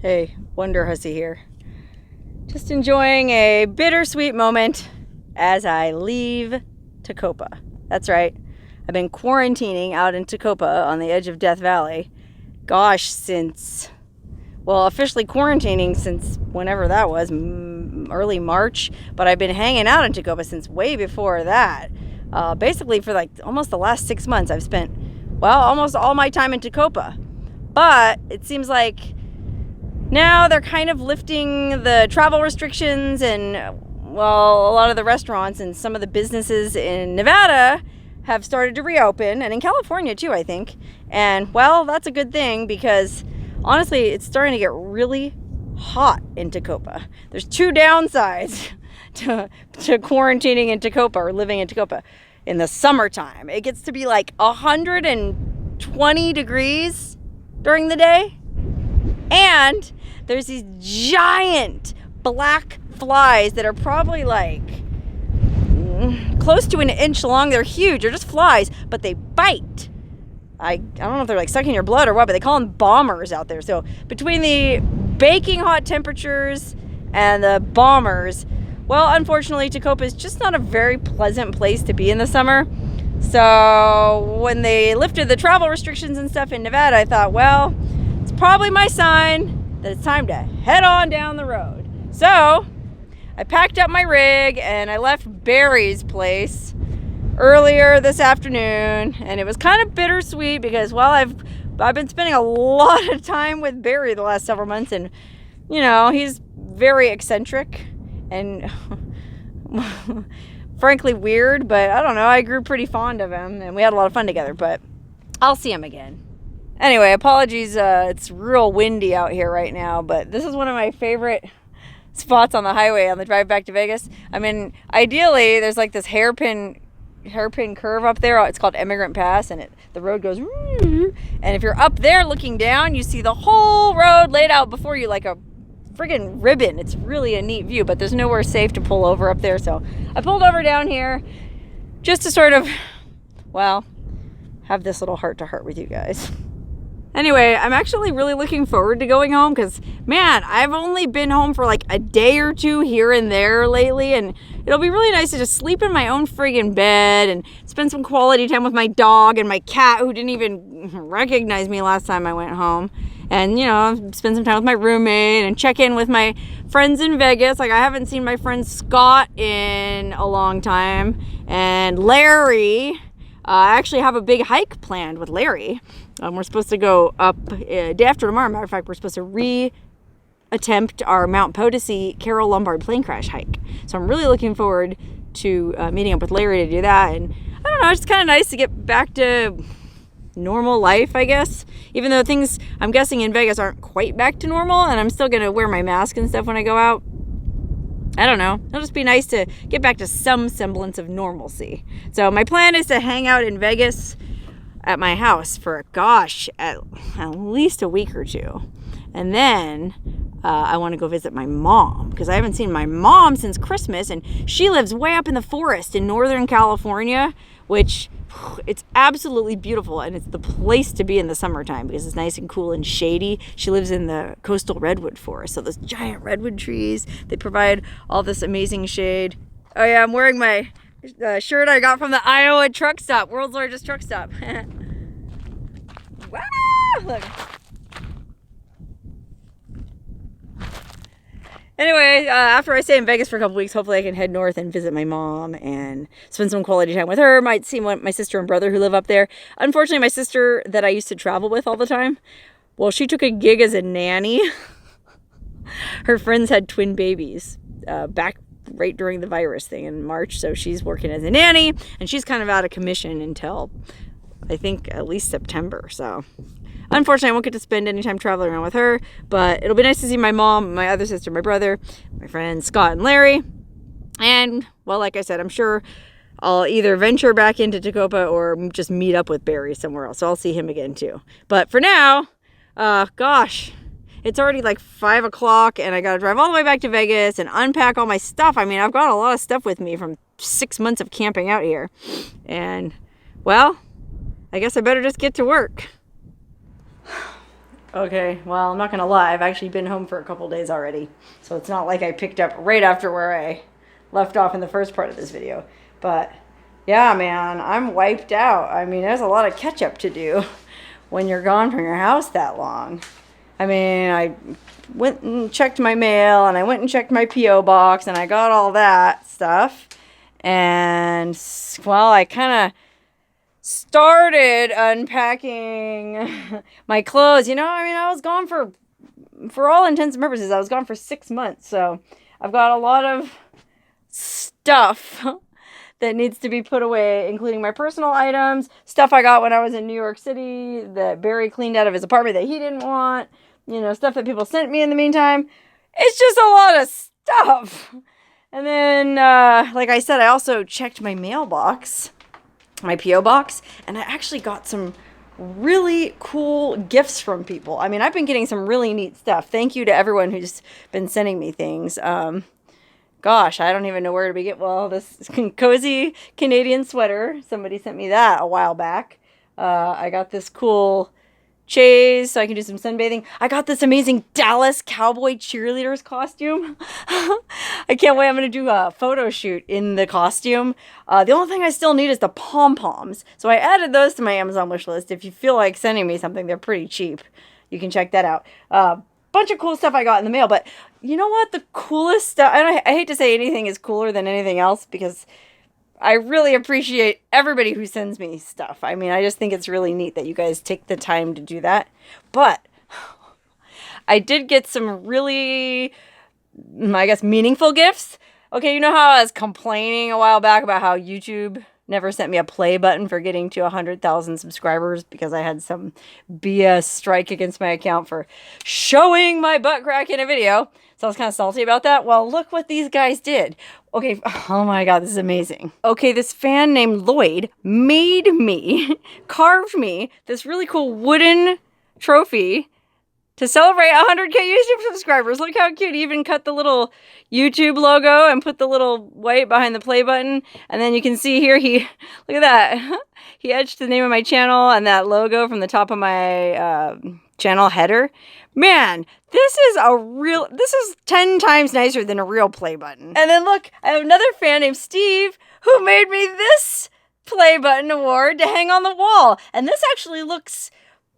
Hey, Wonderhussy here. Just enjoying a bittersweet moment as I leave Tecopa. That's right. I've been quarantining out in Tecopa on the edge of Death Valley. Gosh, officially quarantining since whenever that was, early March. But I've been hanging out in Tecopa since way before that. Basically for like almost the last 6 months I've spent, almost all my time in Tecopa. But it seems like now they're kind of lifting the travel restrictions and, a lot of the restaurants and some of the businesses in Nevada have started to reopen, and in California too, I think. And, that's a good thing because, honestly, it's starting to get really hot in Tecopa. There's two downsides to quarantining in Tecopa or living in Tecopa. In the summertime, it gets to be like 120 degrees during the day. And there's these giant black flies that are probably like close to an inch long. They're huge. They're just flies, but they bite. I don't know if they're like sucking your blood or what, but they call them bombers out there. So between the baking hot temperatures and the bombers, unfortunately, Tecopa is just not a very pleasant place to be in the summer. So when they lifted the travel restrictions and stuff in Nevada, I thought, it's probably my sign that it's time to head on down the road. So I packed up my rig and I left Barry's place earlier this afternoon, and it was kind of bittersweet because I've been spending a lot of time with Barry the last several months, and he's very eccentric and frankly weird, but I don't know, I grew pretty fond of him and we had a lot of fun together, but I'll see him again. Anyway, apologies, it's real windy out here right now, but this is one of my favorite spots on the highway on the drive back to Vegas. I mean, ideally, there's like this hairpin curve up there. It's called Immigrant Pass, and the road goes, and if you're up there looking down, you see the whole road laid out before you like a friggin' ribbon. It's really a neat view, but there's nowhere safe to pull over up there, so I pulled over down here just to sort of, have this little heart-to-heart with you guys. Anyway, I'm actually really looking forward to going home because, I've only been home for like a day or two here and there lately, and it'll be really nice to just sleep in my own friggin' bed and spend some quality time with my dog and my cat, who didn't even recognize me last time I went home, and, spend some time with my roommate and check in with my friends in Vegas. Like, I haven't seen my friend Scott in a long time, and Larry. I actually have a big hike planned with Larry. We're supposed to go up day after tomorrow. Matter of fact, we're supposed to re-attempt our Mount Potosi Carol Lombard plane crash hike. So I'm really looking forward to meeting up with Larry to do that. And I don't know, it's kind of nice to get back to normal life, I guess. Even though things, I'm guessing, in Vegas aren't quite back to normal, and I'm still going to wear my mask and stuff when I go out. I don't know. It'll just be nice to get back to some semblance of normalcy. So my plan is to hang out in Vegas at my house for, at least a week or two. And then I want to go visit my mom because I haven't seen my mom since Christmas, and she lives way up in the forest in Northern California, which it's absolutely beautiful, and it's the place to be in the summertime because it's nice and cool and shady. She lives in the coastal redwood forest, so those giant redwood trees, they provide all this amazing shade. Oh yeah, I'm wearing my shirt I got from the Iowa truck stop, world's largest truck stop. Wow! Look. Anyway, after I stay in Vegas for a couple weeks, hopefully I can head north and visit my mom and spend some quality time with her. Might see my sister and brother who live up there. Unfortunately, my sister that I used to travel with all the time, she took a gig as a nanny. Her friends had twin babies back right during the virus thing in March, so she's working as a nanny, and she's kind of out of commission until, I think, at least September, so unfortunately, I won't get to spend any time traveling around with her, but it'll be nice to see my mom, my other sister, my brother, my friends Scott and Larry. And, like I said, I'm sure I'll either venture back into Tecopa or just meet up with Barry somewhere else. So I'll see him again too. But for now, it's already like 5 o'clock and I got to drive all the way back to Vegas and unpack all my stuff. I mean, I've got a lot of stuff with me from 6 months of camping out here. And, I guess I better just get to work. Okay, well, I'm not gonna lie. I've actually been home for a couple days already. So it's not like I picked up right after where I left off in the first part of this video. But yeah, man, I'm wiped out. I mean, there's a lot of catch up to do when you're gone from your house that long. I mean, I went and checked my mail, and I went and checked my P.O. box, and I got all that stuff. And, well, I kind of started unpacking my clothes. You know, I mean, I was gone for all intents and purposes, I was gone for 6 months. So I've got a lot of stuff that needs to be put away, including my personal items, stuff I got when I was in New York City that Barry cleaned out of his apartment that he didn't want, you know, stuff that people sent me in the meantime. It's just a lot of stuff. And then, like I said, I also checked my mailbox, my P.O. box, and I actually got some really cool gifts from people. I mean, I've been getting some really neat stuff. Thank you to everyone who's been sending me things. Gosh, I don't even know where to begin. Well, this cozy Canadian sweater, somebody sent me that a while back. I got this cool chaise so I can do some sunbathing. I got this amazing Dallas Cowboy cheerleaders costume. I can't wait. I'm going to do a photo shoot in the costume. The only thing I still need is the pom-poms. So I added those to my Amazon wish list. If you feel like sending me something, they're pretty cheap. You can check that out. Bunch of cool stuff I got in the mail, but you know what? The coolest stuff, I hate to say anything is cooler than anything else because I really appreciate everybody who sends me stuff. I mean, I just think it's really neat that you guys take the time to do that. But I did get some really, I guess, meaningful gifts. Okay, you know how I was complaining a while back about how YouTube never sent me a play button for getting to 100,000 subscribers because I had some BS strike against my account for showing my butt crack in a video. So I was kind of salty about that. Well, look what these guys did. Okay, oh my God, this is amazing. Okay, this fan named Lloyd made me, carved me this really cool wooden trophy to celebrate 100K YouTube subscribers. Look how cute. He even cut the little YouTube logo and put the little white behind the play button. And then you can see here, look at that. He etched the name of my channel and that logo from the top of my channel header. Man, this is 10 times nicer than a real play button. And then look, I have another fan named Steve who made me this play button award to hang on the wall. And this actually looks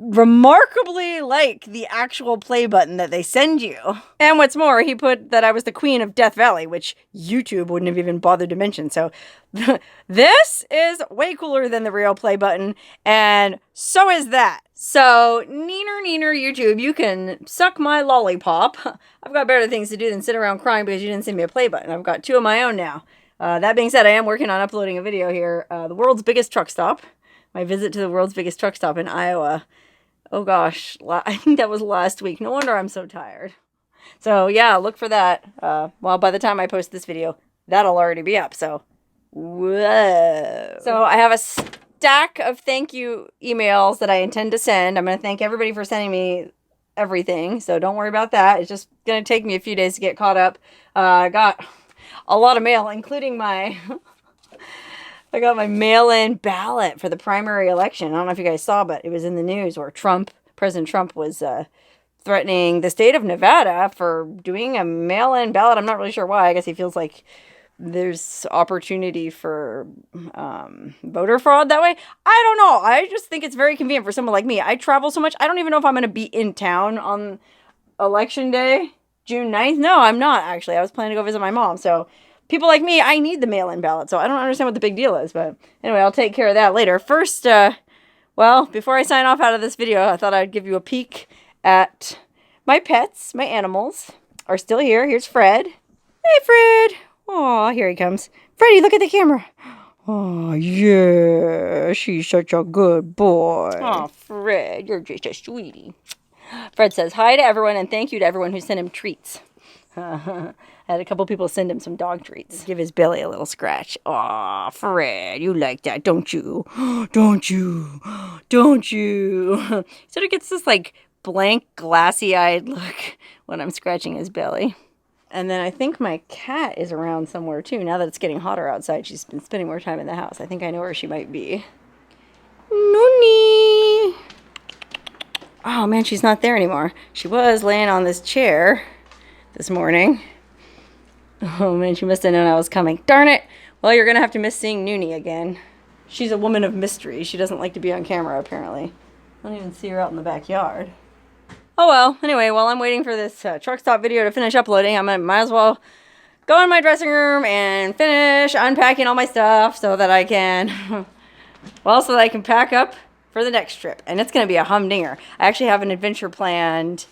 remarkably like the actual play button that they send you. And what's more, he put that I was the queen of Death Valley, which YouTube wouldn't have even bothered to mention. So this is way cooler than the real play button, and so is that. So neener YouTube, you can suck my lollipop. I've got better things to do than sit around crying because you didn't send me a play button. I've got 2 of my own now. That being said, I am working on uploading a video here. The world's biggest truck stop. My visit to the world's biggest truck stop in Iowa. Oh gosh, I think that was last week. No wonder I'm so tired. So yeah, look for that. Well, by the time I post this video, that'll already be up. So, whoa. So I have a stack of thank you emails that I intend to send. I'm going to thank everybody for sending me everything. So don't worry about that. It's just going to take me a few days to get caught up. I got a lot of mail, including my... I got my mail-in ballot for the primary election. I don't know if you guys saw, but it was in the news where President Trump was threatening the state of Nevada for doing a mail-in ballot. I'm not really sure why. I guess he feels like there's opportunity for voter fraud that way. I don't know. I just think it's very convenient for someone like me. I travel so much. I don't even know if I'm going to be in town on election day, June 9th. No, I'm not, actually. I was planning to go visit my mom, so... People like me, I need the mail-in ballot, so I don't understand what the big deal is. But anyway, I'll take care of that later. First, well, before I sign off out of this video, I thought I'd give you a peek at my pets. My animals are still here. Here's Fred. Hey, Fred. Aw, here he comes. Freddy, look at the camera. Oh, yeah, she's such a good boy. Oh, Fred, you're just a sweetie. Fred says hi to everyone and thank you to everyone who sent him treats. I had a couple people send him some dog treats. Give his belly a little scratch. Aw, Fred, you like that, don't you? Don't you? Don't you? Sort of gets this, like, blank, glassy-eyed look when I'm scratching his belly. And then I think my cat is around somewhere, too. Now that it's getting hotter outside, she's been spending more time in the house. I think I know where she might be. Noonie! Oh, man, she's not there anymore. She was laying on this chair this morning. Oh man, she must have known I was coming. Darn it! Well, you're gonna have to miss seeing Noonie again. She's a woman of mystery. She doesn't like to be on camera, apparently. I don't even see her out in the backyard. Oh well, anyway, while I'm waiting for this truck stop video to finish uploading, might as well go in my dressing room and finish unpacking all my stuff so that I can, well, so that I can pack up for the next trip. And it's going to be a humdinger. I actually have an adventure planned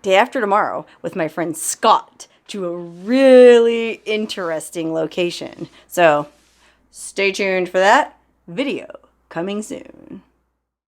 day after tomorrow with my friend Scott to a really interesting location. So stay tuned for that video coming soon.